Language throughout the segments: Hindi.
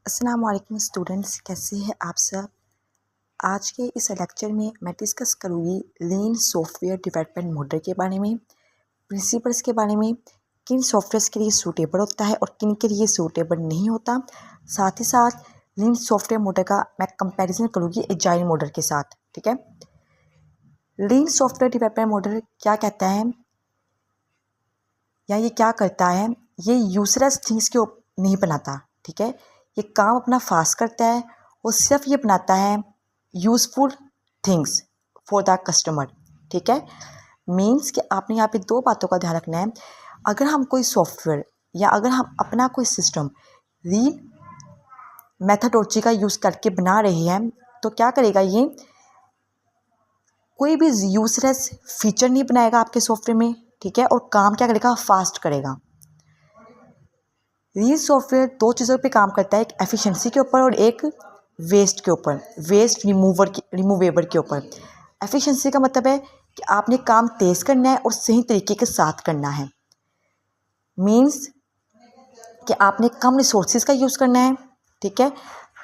अस्सलाम वालेकुम स्टूडेंट्स, कैसे हैं आप सब। आज के इस लेक्चर में मैं डिस्कस करूँगी लीन सॉफ्टवेयर डेवलपमेंट मॉडल के बारे में, प्रिंसिपल्स के बारे में, किन सॉफ्टवेयर्स के लिए सूटेबल होता है और किन के लिए सूटेबल नहीं होता। साथ ही साथ लीन सॉफ्टवेयर मॉडल का मैं कंपैरिजन करूँगी एजाइल मॉडल के साथ। ठीक है, लीन सॉफ्टवेयर डेवलपमेंट मॉडल क्या कहता है या ये क्या करता है, ये यूजलेस थिंग्स के नहीं बनाता। ठीक है, ये काम अपना फास्ट करता है, वो सिर्फ ये बनाता है useful things for the customer. ठीक है, मीन्स कि आपने यहाँ पे दो बातों का ध्यान रखना है। अगर हम कोई सॉफ्टवेयर या अगर हम अपना कोई सिस्टम लीन मेथडोलॉजी का यूज़ करके बना रहे हैं तो क्या करेगा, ये कोई भी यूजलेस फीचर नहीं बनाएगा आपके सॉफ्टवेयर में। ठीक है, और काम क्या करेगा, फास्ट करेगा। लीन सॉफ्टवेयर दो चीज़ों पे काम करता है, एक एफिशिएंसी के ऊपर और एक वेस्ट के ऊपर, वेस्ट रिमूवेबल के ऊपर। एफिशिएंसी का मतलब है कि आपने काम तेज़ करना है और सही तरीके के साथ करना है। मीन्स कि आपने कम रिसोर्सेज का यूज़ करना है। ठीक है,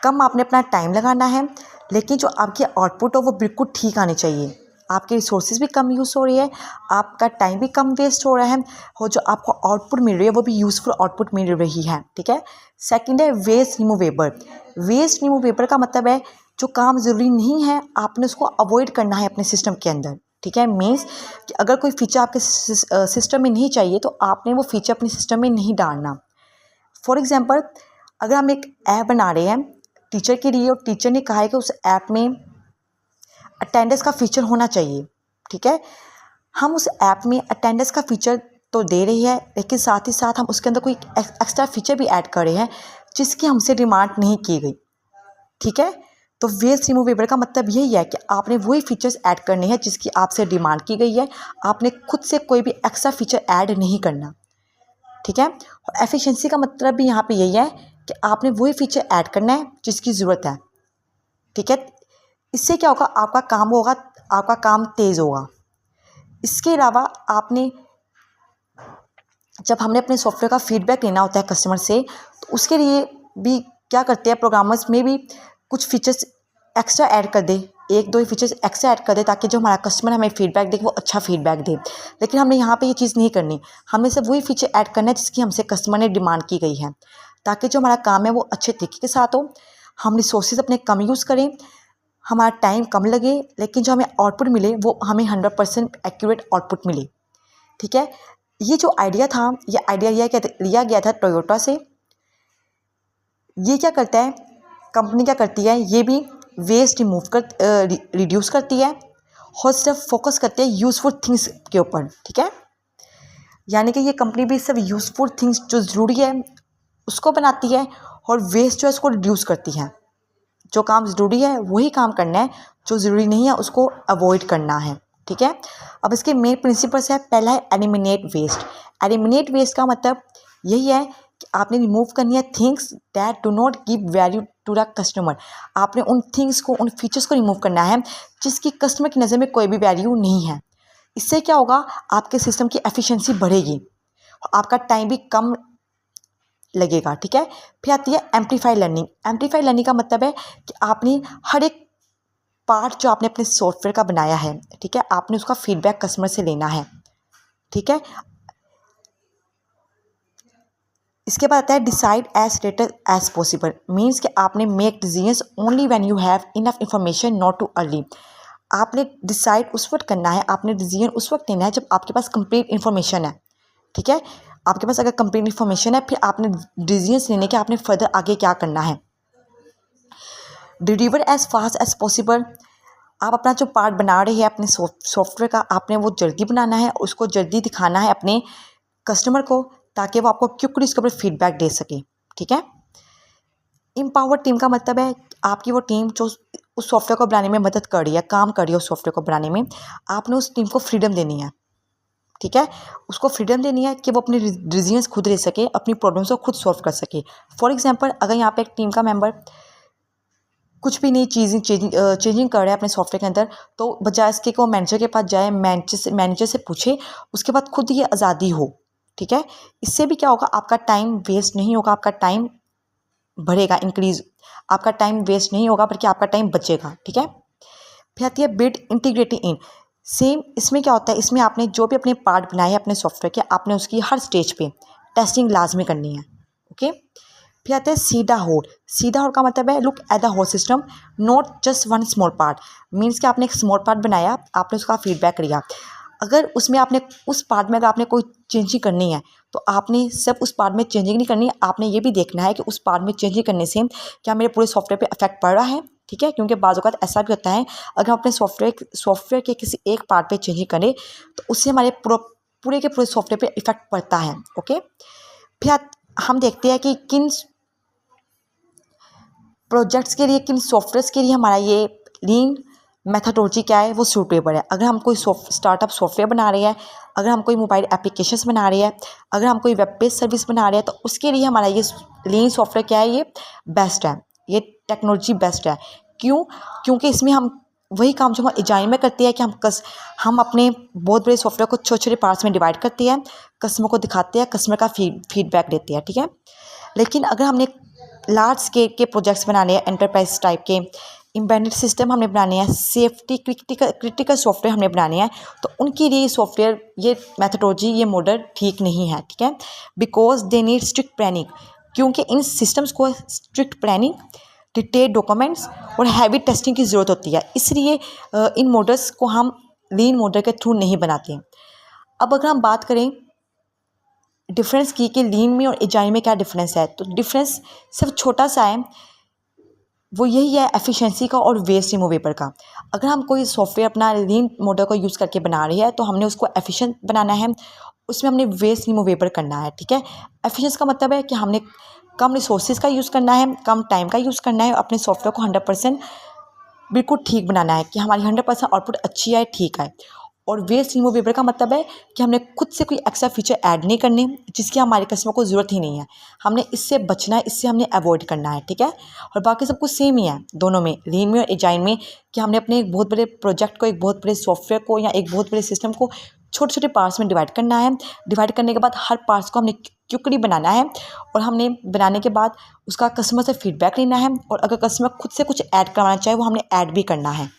कम आपने अपना टाइम लगाना है, लेकिन जो आपकी आउटपुट हो वो बिल्कुल ठीक आनी चाहिए। आपके रिसोर्सेज भी कम यूज़ हो रही है, आपका टाइम भी कम वेस्ट हो रहा है और जो आपको आउटपुट मिल रही है वो भी यूज़फुल आउटपुट मिल रही है। ठीक है, सेकंड है वेस्ट रिमूवेबल। वेस्ट रिमूवेबल का मतलब है जो काम ज़रूरी नहीं है आपने उसको अवॉइड करना है अपने सिस्टम के अंदर। ठीक है, मीन्स कि अगर कोई फीचर आपके सिस्टम में नहीं चाहिए तो आपने वो फीचर अपने सिस्टम में नहीं डालना। फॉर एग्जाम्पल, अगर हम एक ऐप बना रहे हैं टीचर के लिए और टीचर ने कहा है कि उस ऐप में अटेंडेंस का फीचर होना चाहिए। ठीक है, हम उस ऐप में अटेंडेंस का फीचर तो दे रही है, लेकिन साथ ही साथ हम उसके अंदर कोई एक्स्ट्रा फीचर भी ऐड कर रहे हैं जिसकी हमसे डिमांड नहीं की गई। ठीक है, तो वेस्ट रिमूवेबल का मतलब यही है कि आपने वही फीचर्स ऐड करने हैं जिसकी आपसे डिमांड की गई है, आपने खुद से कोई भी एक्स्ट्रा फीचर ऐड नहीं करना। ठीक है, और एफिशिएंसी का मतलब भी यहाँ पे यही है कि आपने वही फीचर ऐड करना है जिसकी ज़रूरत है। ठीक है, इससे क्या होगा, आपका काम होगा, आपका काम तेज़ होगा। इसके अलावा आपने जब हमने अपने सॉफ्टवेयर का फीडबैक लेना होता है कस्टमर से, तो उसके लिए भी क्या करते हैं प्रोग्रामर्स में भी कुछ फीचर्स एक्स्ट्रा ऐड कर दे, एक दो फीचर्स एक्स्ट्रा ऐड कर दे ताकि जो हमारा कस्टमर हमें फीडबैक दे वो अच्छा फीडबैक दे। लेकिन हमने यहाँ पे ये चीज़ नहीं करनी, हमने सिर्फ वही फीचर ऐड करना है जिसकी हमसे कस्टमर ने डिमांड की गई है, ताकि जो हमारा काम है वो अच्छे तरीके के साथ हो, हम रिसोर्सेज अपने कम यूज़ करें, हमारा टाइम कम लगे, लेकिन जो हमें आउटपुट मिले वो हमें 100% एक्यूरेट आउटपुट मिले। ठीक है, ये जो आइडिया था, ये आइडिया लिया गया था टोयोटा से। ये क्या करता है, कंपनी क्या करती है, ये भी वेस्ट रिड्यूस करती है और सिर्फ फोकस करती है यूज़फुल थिंग्स के ऊपर। ठीक है, यानी कि ये कंपनी भी सिर्फ यूज़फुल थिंग्स जो ज़रूरी है उसको बनाती है और वेस्ट जो है उसको रिड्यूस करती है। जो काम ज़रूरी है वही काम करना है, जो ज़रूरी नहीं है उसको अवॉइड करना है। ठीक है, अब इसके मेन प्रिंसिपल्स है। पहला है एलिमिनेट वेस्ट। एलिमिनेट वेस्ट का मतलब यही है कि आपने रिमूव करनी है things that do not give value to the customer. आपने उन थिंग्स को, उन फीचर्स को रिमूव करना है जिसकी कस्टमर की नज़र में कोई भी वैल्यू नहीं है। इससे क्या होगा, आपके सिस्टम की एफिशिएंसी बढ़ेगी, आपका टाइम भी कम लगेगा। ठीक है, फिर आती है एम्पलीफाई लर्निंग। एम्पलीफाई लर्निंग का मतलब है कि आपने हर एक पार्ट जो आपने अपने सॉफ्टवेयर का बनाया है, ठीक है, आपने उसका फीडबैक कस्टमर से लेना है। ठीक है, इसके बाद आता है decide as later as possible. Means कि आपने make decisions only when you have enough information, not too early. आपने डिसाइड उस वक्त करना है, आपने डिसीजन उस वक्त लेना है जब आपके पास कंप्लीट इन्फॉर्मेशन है। ठीक है, आपके पास अगर कंप्लीट इन्फॉर्मेशन है फिर आपने डिसीजंस लेने के, आपने फर्दर आगे क्या करना है। Deliver as fast as possible. आप अपना जो पार्ट बना रहे हैं अपने सॉफ्टवेयर का, आपने वो जल्दी बनाना है, उसको जल्दी दिखाना है अपने कस्टमर को, ताकि वो आपको क्विकली इसके ऊपर फीडबैक दे सके। ठीक है, एम्पावर टीम का मतलब है आपकी वो टीम जो उस सॉफ्टवेयर को बनाने में मदद कर रही है, काम कर रही है उस सॉफ्टवेयर को बनाने में, आपने उस टीम को फ्रीडम देनी है। ठीक है, उसको फ्रीडम देनी है कि वो अपने डिसीजंस खुद ले सके, अपनी प्रॉब्लम्स को खुद सॉल्व कर सके। फॉर एग्जांपल, अगर यहाँ पे एक टीम का मेंबर कुछ भी नई चेंजिंग कर रहा है अपने सॉफ्टवेयर के अंदर, तो बजाय इसके को मैनेजर के पास जाए, मैनेजर से पूछे, उसके बाद खुद ये आज़ादी हो। ठीक है, इससे भी क्या होगा, आपका टाइम वेस्ट नहीं होगा, आपका टाइम बढ़ेगा, इंक्रीज, आपका टाइम वेस्ट नहीं होगा बल्कि आपका टाइम बचेगा, ठीक है। फिर आती है बिल्ड इंटीग्रेटिंग इन। सेम इसमें क्या होता है, इसमें आपने जो भी अपने पार्ट बनाए हैं अपने सॉफ्टवेयर के, आपने उसकी हर स्टेज पे टेस्टिंग लाजमी करनी है, ओके। फिर आता है सीधा होल। सीधा होल का मतलब है look at the whole system, not just one small part. Means कि आपने एक स्मॉल पार्ट बनाया, आपने उसका फीडबैक लिया, अगर उसमें आपने उस पार्ट में अगर आपने कोई चेंजिंग करनी है तो आपने सिर्फ उस पार्ट में चेंजिंग नहीं करनी है, आपने ये भी देखना है कि उस पार्ट में चेंजिंग करने से क्या मेरे पूरे सॉफ्टवेयर पे इफेक्ट पड़ रहा है, ठीक है। क्योंकि बाज़ औक़ात ऐसा भी होता है, अगर हम अपने सॉफ्टवेयर के किसी एक पार्ट पे चेंजिंग करें तो उससे हमारे पूरे के पूरे सॉफ्टवेयर पे इफेक्ट पड़ता है, ओके। फिर हम देखते हैं कि किन प्रोजेक्ट्स के लिए, किन सॉफ्टवेयर्स के लिए हमारा ये लीन मेथडोलॉजी क्या है वो सूटेबल है। अगर हम कोई स्टार्टअप सॉफ्टवेयर बना रहे हैं, अगर हम कोई मोबाइल एप्लीकेशंस बना रहे हैं, अगर हम कोई वेब पेज सर्विस बना रहे हैं, तो उसके लिए हमारा ये लीन सॉफ्टवेयर क्या है, ये बेस्ट है, ये टेक्नोलॉजी बेस्ट है। क्यों? क्योंकि इसमें हम वही काम जो हम एजाइल में करते हैं कि हम अपने बहुत बड़े सॉफ्टवेयर को छोटे छोटे पार्ट्स में डिवाइड करते हैं, कस्टमर को दिखाते हैं, कस्टमर का फीडबैक देते हैं, ठीक है। लेकिन अगर हमने लार्ज स्केल के प्रोजेक्ट्स बनाने हैं, एंटरप्राइज टाइप के एम्बेडेड सिस्टम हमने बनाने हैं, सेफ्टी क्रिटिकल सॉफ्टवेयर हमने बनाने हैं, तो उनके लिए सॉफ्टवेयर, ये मेथडोलॉजी, ये मॉडल ठीक नहीं है, ठीक है। Because they need strict planning, क्योंकि इन सिस्टम्स को स्ट्रिक्ट प्लानिंग, डिटेल डॉक्यूमेंट्स और हैवी टेस्टिंग की ज़रूरत होती है, इसलिए इन मॉडल्स को हम लीन मॉडल के थ्रू नहीं बनाते हैं। अब अगर हम बात करें डिफरेंस की कि लीन में और एजाइल में क्या डिफरेंस है, तो डिफरेंस सिर्फ छोटा सा है, वो यही है एफिशिएंसी का और वेस्ट रिमूवेबल का। अगर हम कोई सॉफ्टवेयर अपना लीन मॉडल को यूज़ करके बना रहे हैं तो हमने उसको एफिशिएंट बनाना है, उसमें हमने वेस्ट रिमूवेबल करना है, ठीक है। एफिशिएंस का मतलब है कि हमने कम रिसोर्सेज का यूज़ करना है, कम टाइम का यूज़ करना है, अपने सॉफ्टवेयर को 100% बिल्कुल ठीक बनाना है कि हमारी 100% आउटपुट अच्छी आए, ठीक आए। और वेस्ट रिमूवेबल का मतलब है कि हमने खुद से कोई एक्स्ट्रा फीचर ऐड नहीं करने जिसकी हमारे कस्टमर को ज़रूरत ही नहीं है, हमने इससे बचना है, इससे हमने अवॉइड करना है, ठीक है। और बाकी सब कुछ सेम ही है दोनों में, लीन में और एजाइल में, कि हमने अपने एक बहुत बड़े प्रोजेक्ट को, एक बहुत बड़े सॉफ्टवेयर को या एक बहुत बड़े सिस्टम को छोटे छोटे पार्ट्स में डिवाइड करना है। डिवाइड करने के बाद हर पार्ट्स को हमने क्विकली बनाना है, और हमने बनाने के बाद उसका कस्टमर से फीडबैक लेना है, और अगर कस्टमर खुद से कुछ ऐड करवाना चाहे वो हमने ऐड भी करना है।